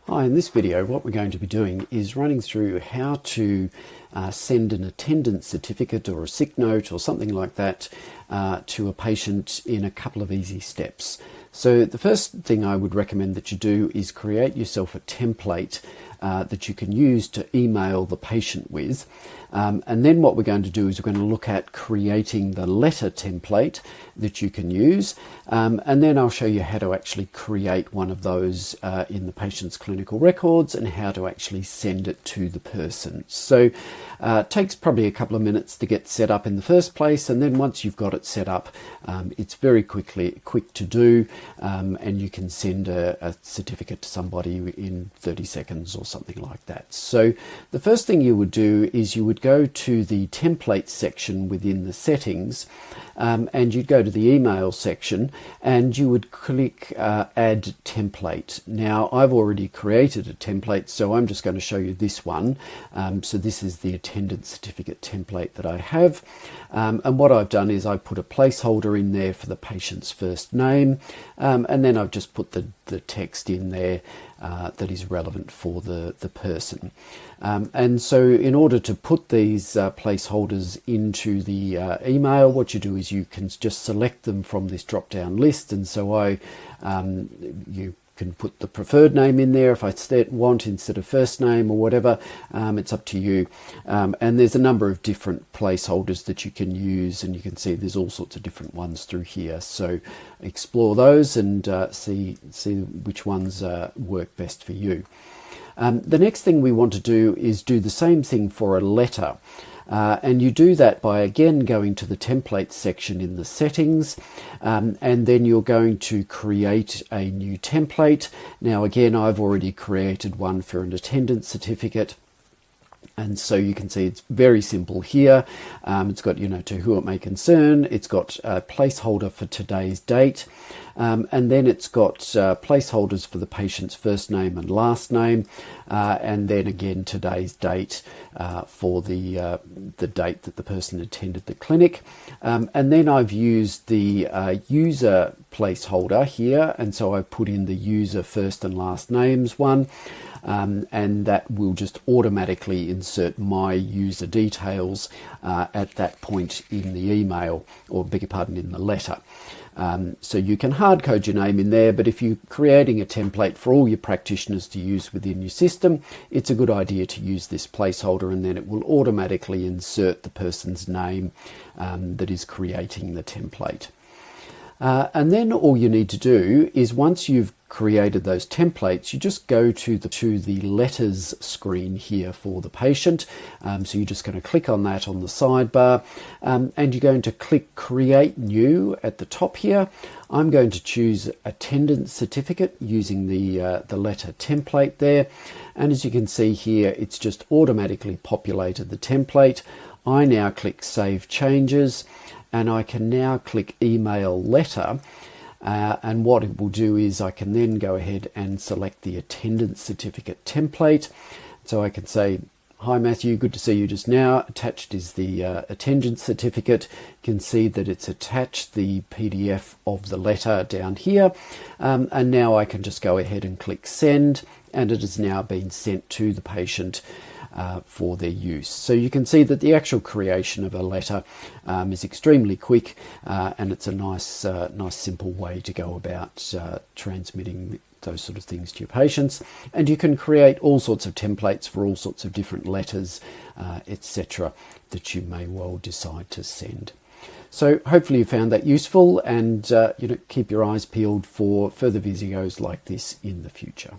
Hi, in this video what we're going to be doing is running through how to send an attendance certificate or a sick note or something like that to a patient in a couple of easy steps. So the first thing I would recommend that you do is create yourself a template that you can use to email the patient with. And then what we're going to do is we're going to look at creating the letter template that you can use. And then I'll show you how to actually create one of those in the patient's clinical records and how to actually send it to the person. So it takes probably a couple of minutes to get set up in the first place. And then once you've got it set up, it's very quick to do. And you can send a certificate to somebody in 30 seconds or something like that. So the first thing you would do is you would go to the template section within the settings, and you'd go to the email section and you would click add template. Now I've already created a template, so I'm just going to show you this one. So this is the attendance certificate template that I have, and what I've done is I put a placeholder in there for the patient's first name, and then I've just put the text in there that is relevant for the person. And so in order to put these placeholders into the email, what you do is you can just select them from this drop down list. And so you can put the preferred name in there if I want instead of first name or whatever. It's up to you. And there's a number of different placeholders that you can use, and you can see there's all sorts of different ones through here. So explore those and see which ones work best for you. The next thing we want to do is do the same thing for a letter. And you do that by again going to the template section in the settings, and then you're going to create a new template. Now again, I've already created one for an attendance certificate. And so you can see it's very simple here. It's got, to who it may concern. It's got a placeholder for today's date. And then it's got placeholders for the patient's first name and last name. And then again, today's date for the date that the person attended the clinic. And then I've used the user placeholder here. And so I put in the user first and last names one. And that will just automatically insert my user details at that point in the email, or beg your pardon, in the letter. So you can hard code your name in there, but if you're creating a template for all your practitioners to use within your system, it's a good idea to use this placeholder, and then it will automatically insert the person's name that is creating the template. And then all you need to do is, once you've created those templates, you just go to the letters screen here for the patient. So you're just going to click on that on the sidebar, and you're going to click create new at the top here. I'm going to choose attendance certificate using the letter template there. And as you can see here, it's just automatically populated the template. I now click save changes, and I can now click email letter. And what it will do is I can then go ahead and select the attendance certificate template. So I can say, hi Matthew, good to see you just now. Attached is the attendance certificate. You can see that it's attached the PDF of the letter down here. And now I can just go ahead and click send, and it has now been sent to the patient for their use. So you can see that the actual creation of a letter is extremely quick, and it's a nice simple way to go about transmitting those sort of things to your patients. And you can create all sorts of templates for all sorts of different letters, etc., that you may well decide to send. So hopefully you found that useful, and keep your eyes peeled for further videos like this in the future.